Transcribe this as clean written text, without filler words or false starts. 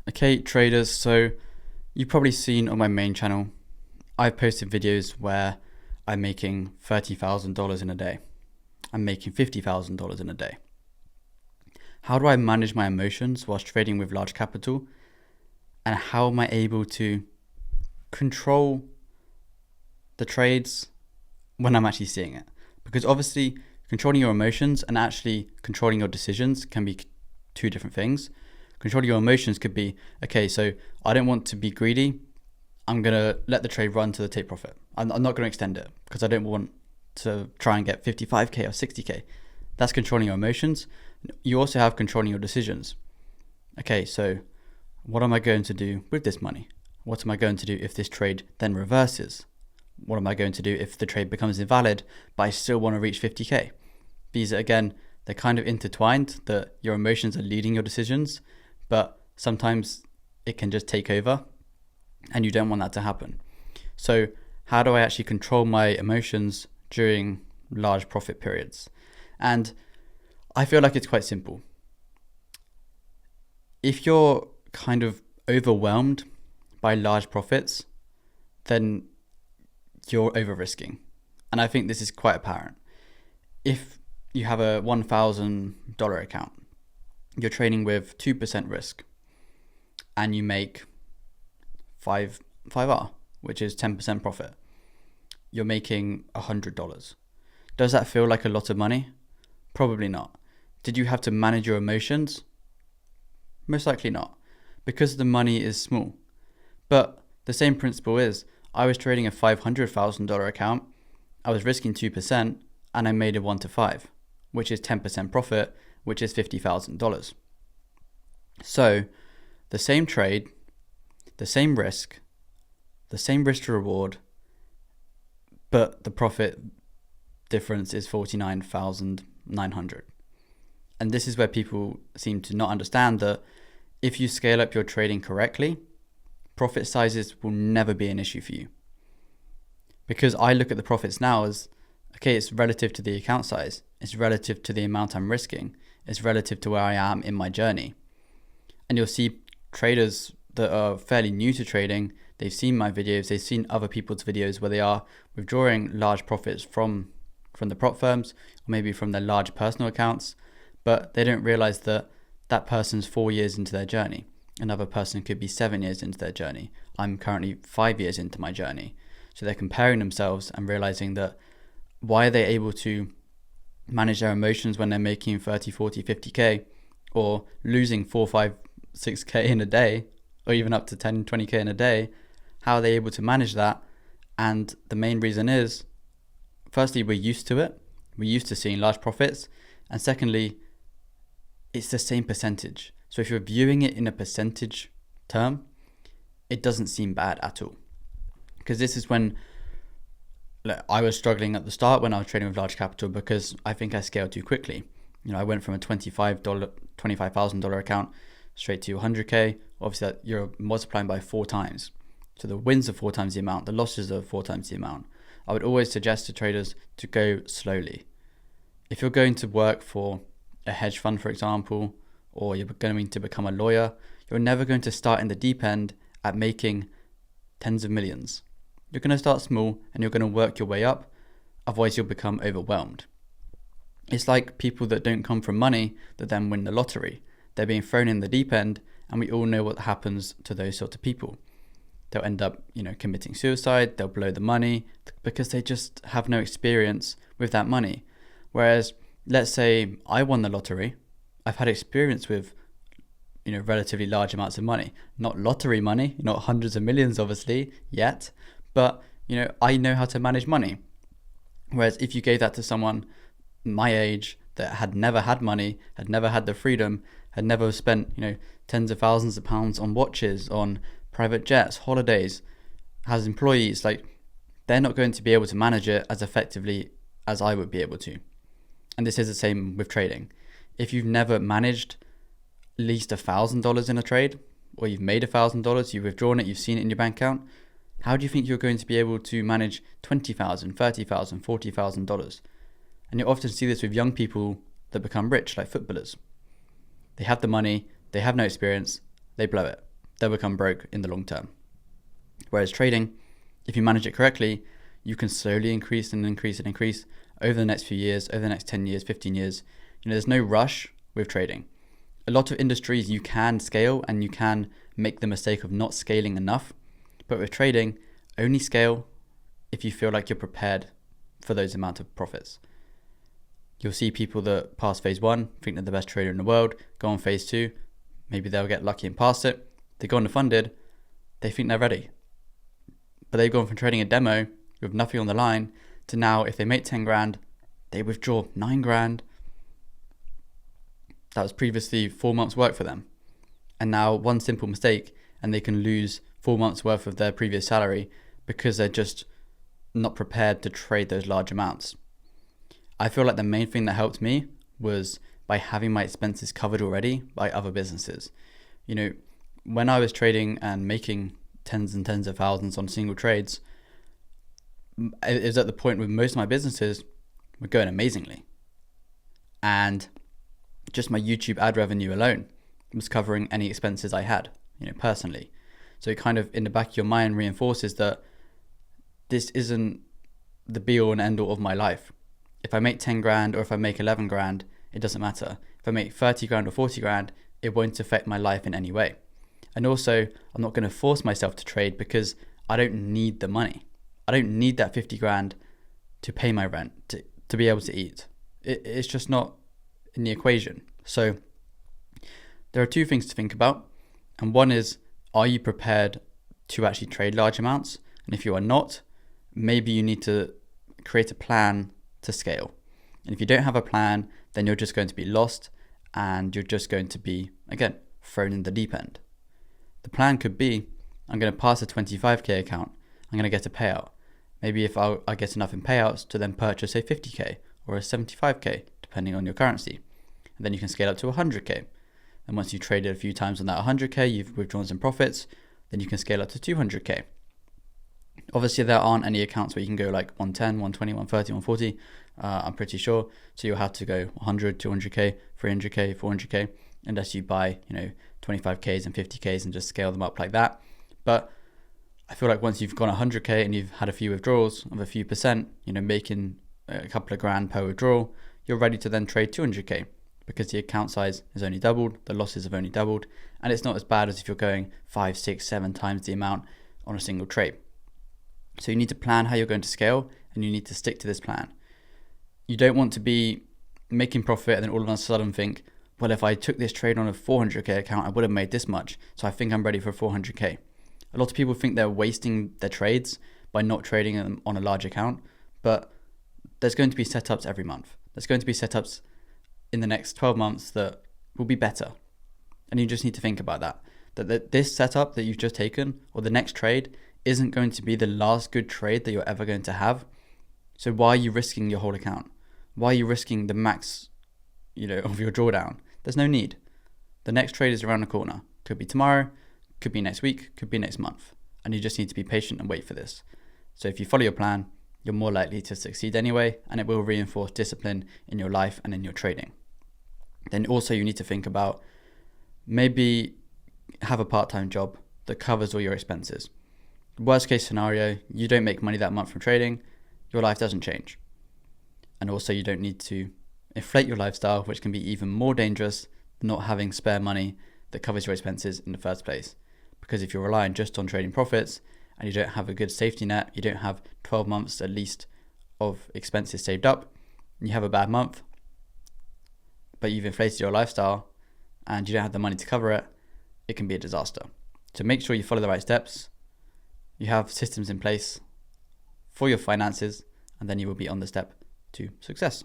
Okay, traders, so you've probably seen on my main channel, I've posted videos where I'm making $30,000 in a day. I'm making $50,000 in a day. How do I manage my emotions whilst trading with large capital? And how am I able to control the trades when I'm actually seeing it? Because obviously, controlling your emotions and actually controlling your decisions can be two different things. Controlling your emotions could be, okay, so I don't want to be greedy. I'm going to let the trade run to the take profit. I'm not going to extend it because I don't want to try and get 55K or 60K. That's controlling your emotions. You also have controlling your decisions. Okay, so what am I going to do with this money? What am I going to do if this trade then reverses? What am I going to do if the trade becomes invalid, but I still want to reach 50K? These are, again, they're kind of intertwined, that your emotions are leading your decisions, but sometimes it can just take over and you don't want that to happen. So how do I actually control my emotions during large profit periods? And I feel like it's quite simple. If you're kind of overwhelmed by large profits, then you're over risking. And I think this is quite apparent. If you have a $1,000 account, you're trading with 2% risk and you make 5R, which is 10% profit. You're making $100. Does that feel like a lot of money? Probably not. Did you have to manage your emotions? Most likely not, because the money is small. But the same principle is, I was trading a $500,000 account, I was risking 2%, and I made a 1 to 5, which is 10% profit, which is $50,000. So the same trade, the same risk to reward, but the profit difference is 49,900. And this is where people seem to not understand that if you scale up your trading correctly, profit sizes will never be an issue for you. Because I look at the profits now as, okay, it's relative to the account size, it's relative to the amount I'm risking, it's relative to where I am in my journey. And you'll see traders that are fairly new to trading, they've seen my videos, they've seen other people's videos where they are withdrawing large profits from the prop firms, or maybe from their large personal accounts, but they don't realize that that person's 4 years into their journey. Another person could be 7 years into their journey. I'm currently 5 years into my journey. So they're comparing themselves and realizing that why are they able to manage their emotions when they're making 30, 40, 50K or losing 4, 5, 6K in a day, or even up to 10, 20K in a day? How are they able to manage that? And the main reason is, firstly, we're used to it. We're used to seeing large profits. And secondly, it's the same percentage. So if you're viewing it in a percentage term, it doesn't seem bad at all. Because this is when I was struggling at the start when I was trading with large capital, because I think I scaled too quickly. I went from a $25,000 account straight to 100K. Obviously, that you're multiplying by 4 times. So the wins are 4 times the amount, the losses are 4 times the amount. I would always suggest to traders to go slowly. If you're going to work for a hedge fund, for example, or you're going to become a lawyer, you're never going to start in the deep end at making tens of millions. You're going to start small and you're going to work your way up. Otherwise, you'll become overwhelmed. It's like people that don't come from money that then win the lottery. They're being thrown in the deep end, and we all know what happens to those sort of people. They'll end up, committing suicide. They'll blow the money because they just have no experience with that money. Whereas, let's say I won the lottery. I've had experience with, relatively large amounts of money. Not lottery money, not hundreds of millions, obviously, yet. But, I know how to manage money. Whereas if you gave that to someone my age that had never had money, had never had the freedom, had never spent, tens of thousands of pounds on watches, on private jets, holidays, has employees, they're not going to be able to manage it as effectively as I would be able to. And this is the same with trading. If you've never managed at least $1,000 in a trade, or you've made $1,000, you've withdrawn it, you've seen it in your bank account, how do you think you're going to be able to manage $20,000, $30,000, $40,000? And you often see this with young people that become rich, like footballers. They have the money, they have no experience, they blow it. they'll become broke in the long term. Whereas trading, if you manage it correctly, you can slowly increase and increase and increase over the next few years, over the next 10 years, 15 years. There's no rush with trading. A lot of industries you can scale and you can make the mistake of not scaling enough. But with trading, only scale if you feel like you're prepared for those amount of profits. You'll see people that pass phase 1, think they're the best trader in the world, go on phase 2, maybe they'll get lucky and pass it. They go on to funded, they think they're ready. But they've gone from trading a demo with nothing on the line to now, if they make 10 grand, they withdraw 9 grand. That was previously 4 months' work for them. And now one simple mistake and they can lose 4 months' worth of their previous salary because they're just not prepared to trade those large amounts. I feel like the main thing that helped me was by having my expenses covered already by other businesses. When I was trading and making tens and tens of thousands on single trades, it was at the point where most of my businesses were going amazingly. And just my YouTube ad revenue alone was covering any expenses I had, personally. So it kind of in the back of your mind reinforces that this isn't the be all and end all of my life. If I make 10 grand or if I make 11 grand, it doesn't matter. If I make 30 grand or 40 grand, it won't affect my life in any way. And also, I'm not going to force myself to trade because I don't need the money. I don't need that 50 grand to pay my rent, to be able to eat. It's just not in the equation. So there are two things to think about. And one is, are you prepared to actually trade large amounts? And if you are not, maybe you need to create a plan to scale. And if you don't have a plan, then you're just going to be lost and you're just going to be, again, thrown in the deep end. The plan could be, I'm going to pass a 25k account. I'm going to get a payout. Maybe if I get enough in payouts to then purchase a 50k or a 75k, depending on your currency. And then you can scale up to 100k. And once you've traded a few times on that 100k, you've withdrawn some profits, then you can scale up to 200k. Obviously, there aren't any accounts where you can go like 110, 120, 130, 140, I'm pretty sure. So you'll have to go 100, 200k, 300k, 400k, unless you buy, 25ks and 50ks and just scale them up like that. But I feel like once you've gone 100k and you've had a few withdrawals of a few percent, making a couple of grand per withdrawal, you're ready to then trade 200k because the account size is only doubled, the losses have only doubled, and it's not as bad as if you're going 5, 6, 7 times the amount on a single trade. So you need to plan how you're going to scale and you need to stick to this plan. You don't want to be making profit and then all of a sudden think, well, if I took this trade on a 400k account, I would have made this much. So I think I'm ready for 400k. A lot of people think they're wasting their trades by not trading them on a large account, but there's going to be setups every month. There's going to be setups in the next 12 months that will be better. And you just need to think about that this setup that you've just taken or the next trade isn't going to be the last good trade that you're ever going to have. So why are you risking your whole account? Why are you risking the max, of your drawdown? There's no need. The next trade is around the corner. Could be tomorrow, could be next week, could be next month. And you just need to be patient and wait for this. So if you follow your plan, you're more likely to succeed anyway, and it will reinforce discipline in your life and in your trading. Then also you need to think about maybe have a part-time job that covers all your expenses. Worst case scenario, you don't make money that month from trading, your life doesn't change. And also you don't need to inflate your lifestyle, which can be even more dangerous than not having spare money that covers your expenses in the first place. Because if you're relying just on trading profits and you don't have a good safety net, you don't have 12 months at least of expenses saved up, and you have a bad month, but you've inflated your lifestyle and you don't have the money to cover it, it can be a disaster. So make sure you follow the right steps. You have systems in place for your finances, and then you will be on the step to success.